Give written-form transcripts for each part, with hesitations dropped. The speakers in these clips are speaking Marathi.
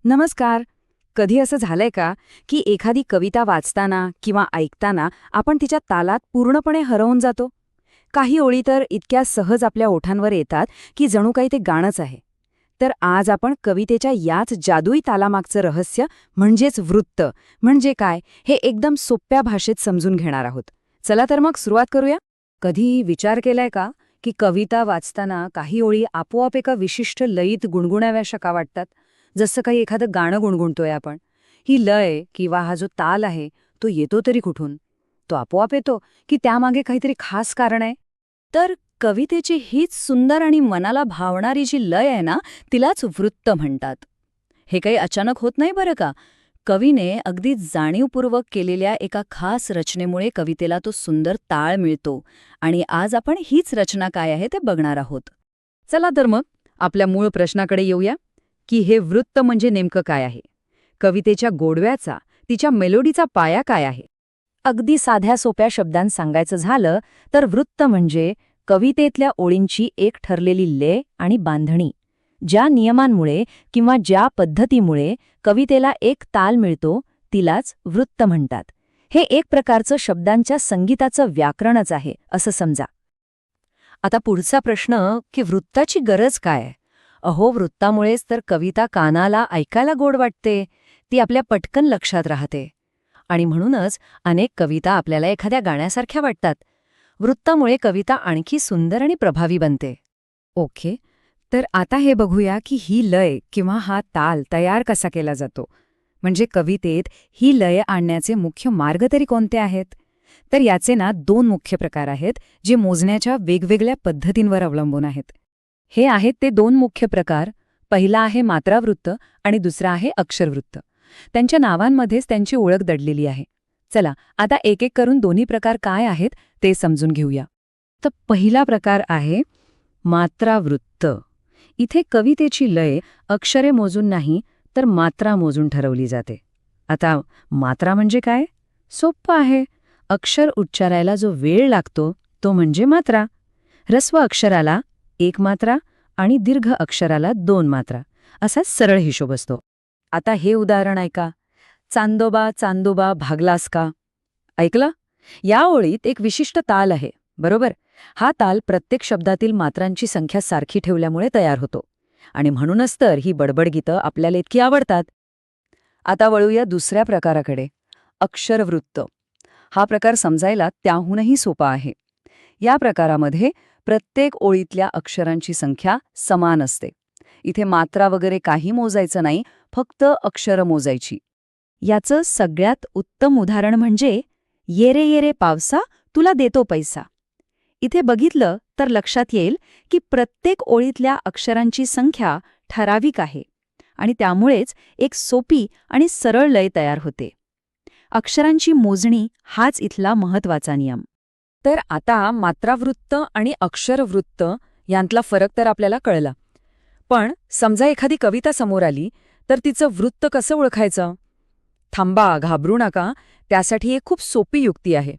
नमस्कार. कधी असं झालंय का की एखादी कविता वाचताना किंवा ऐकताना आपण तिच्या तालात पूर्णपणे हरवून जातो? काही ओळी तर इतक्या सहज आपल्या ओठांवर येतात की जणू काही ते गाणंच आहे. तर आज आपण कवितेच्या याच जादुई तालामागचं रहस्य म्हणजेच वृत्त म्हणजे काय हे एकदम सोप्या भाषेत समजून घेणार आहोत. चला तर मग सुरुवात करूया. कधी विचार केलाय का की कविता वाचताना काही ओळी आपोआप एका विशिष्ट लयीत गुणगुणाव्याशा का वाटतात? जसं काही एखादं गाणं गुणगुणतोय आपण. ही लय किंवा हा जो ताल आहे तो येतो तरी कुठून? तो आपोआप येतो की त्यामागे काहीतरी खास कारण आहे? तर कवितेची हीच सुंदर आणि मनाला भावणारी जी लय आहे ना, तिलाच वृत्त म्हणतात. हे काही अचानक होत नाही बरं का. कवीने अगदी जाणीवपूर्वक केलेल्या एका खास रचनेमुळे कवितेला तो सुंदर ताळ मिळतो आणि आज आपण हीच रचना काय आहे ते बघणार आहोत. चला तर मग आपल्या मूळ प्रश्नाकडे येऊया की हे वृत्त म्हणजे नेमकं काय आहे? कवितेच्या गोडव्याचा, तिच्या मेलोडीचा पाया काय आहे? अगदी साध्या सोप्या शब्दांत सांगायचं झालं तर वृत्त म्हणजे कवितेतल्या ओळींची एक ठरलेली लय आणि बांधणी. ज्या नियमांमुळे किंवा ज्या पद्धतीमुळे कवितेला एक ताल मिळतो तिलाच वृत्त म्हणतात. हे एक प्रकारचं शब्दांच्या संगीताचं व्याकरणच आहे असं समजा. आता पुढचा प्रश्न की वृत्ताची गरज काय? अहो, वृत्तामुळेच तर कविता कानाला ऐकायला गोड वाटते, ती आपल्या पटकन लक्षात राहते. आणि म्हणूनच अनेक कविता आपल्याला एखाद्या गाण्यासारख्या वाटतात. वृत्तामुळे कविता आणखी सुंदर आणि प्रभावी बनते. ओके, तर आता हे बघूया की ही लय किंवा हा ताल तयार कसा केला जातो. म्हणजे कवितेत ही लय आणण्याचे मुख्य मार्ग तरी कोणते आहेत? तर याचे ना 2 मुख्य प्रकार आहेत जे मोजण्याच्या वेगवेगळ्या पद्धतींवर अवलंबून आहेत. हे आहेत ते 2 मुख्य प्रकार. पहिला आहे मात्रावृत्त आणि दुसरा आहे अक्षरवृत्त. त्यांच्या नावांमध्येच त्यांची ओळख दडलेली आहे. चला आता एक एक करून दोन्ही प्रकार काय आहेत ते समजून घेऊया. तर पहिला प्रकार आहे मात्रावृत्त. इथे कवितेची लय अक्षरे मोजून नाही तर मात्रा मोजून ठरवली जाते. आता मात्रा म्हणजे काय? सोप्पं आहे. अक्षर उच्चारायला जो वेळ लागतो तो म्हणजे मात्रा. ऱ्हस्व अक्षराला 1 मात्रा आणि दीर्घ अक्षराला 2 मात्रा असा सरळ हिशोब असतो. आता हे उदाहरण ऐका. चांदोबा चांदोबा भागलास का? ऐकलं? या ओळीत एक विशिष्ट ताल आहे, बरोबर? हा ताल प्रत्येक शब्दातील मात्रांची संख्या सारखी ठेवल्यामुळे तयार होतो. आणि म्हणूनच तर ही बडबड गीतं आपल्याला इतकी आवडतात. आता वळूया दुसऱ्या प्रकाराकडे, अक्षरवृत्त. हा प्रकार समजायला त्याहूनही सोपा आहे. या प्रकारामध्ये प्रत्येक ओळीतल्या अक्षरांची संख्या समान असते. इथे मात्रा वगैरे काही मोजायचं नाही, फक्त अक्षरं मोजायची. याचं सगळ्यात उत्तम उदाहरण म्हणजे ये रे ये रे पावसा तुला देतो पैसा. इथे बघितलं तर लक्षात येईल की प्रत्येक ओळीतल्या अक्षरांची संख्या ठराविक आहे आणि त्यामुळेच एक सोपी आणि सरळ लय तयार होते. अक्षरांची मोजणी हाच इथला महत्वाचा नियम. तर आता मात्रावृत्त आणि अक्षरवृत्त यांतला फरक तर आपल्याला कळला. पण समजा एखादी कविता समोर आली तर तिचं वृत्त कसं ओळखायचं? थांबा, घाबरू नका, त्यासाठी एक खूप सोपी युक्ती आहे.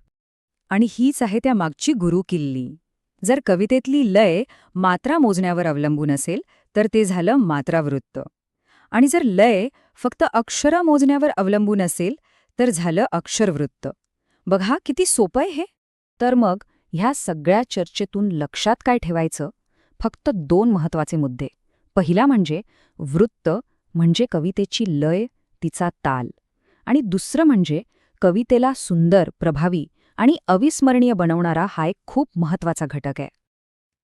आणि हीच आहे त्या मागची गुरुकिल्ली. जर कवितेतली लय मात्रा मोजण्यावर अवलंबून असेल तर ते झालं मात्रावृत्त. आणि जर लय फक्त अक्षरा मोजण्यावर अवलंबून असेल तर झालं अक्षरवृत्त. बघा किती सोपं आहे हे. तर मग ह्या सगळ्या चर्चेतून लक्षात काय ठेवायचं? फक्त 2 महत्वाचे मुद्दे. पहिला म्हणजे वृत्त म्हणजे कवितेची लय, तिचा ताल. आणि दुसरं म्हणजे कवितेला सुंदर, प्रभावी आणि अविस्मरणीय बनवणारा हा एक खूप महत्वाचा घटक आहे.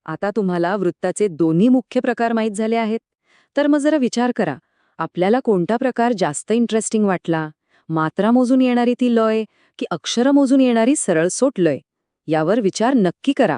आता तुम्हाला वृत्ताचे दोन्ही मुख्य प्रकार माहीत झाले आहेत. तर मग जरा विचार करा, आपल्याला कोणता प्रकार जास्त इंटरेस्टिंग वाटला? मात्रा मोजून येणारी ती लय की अक्षरं मोजून येणारी सरळसोट लय? यावर विचार नक्की करा.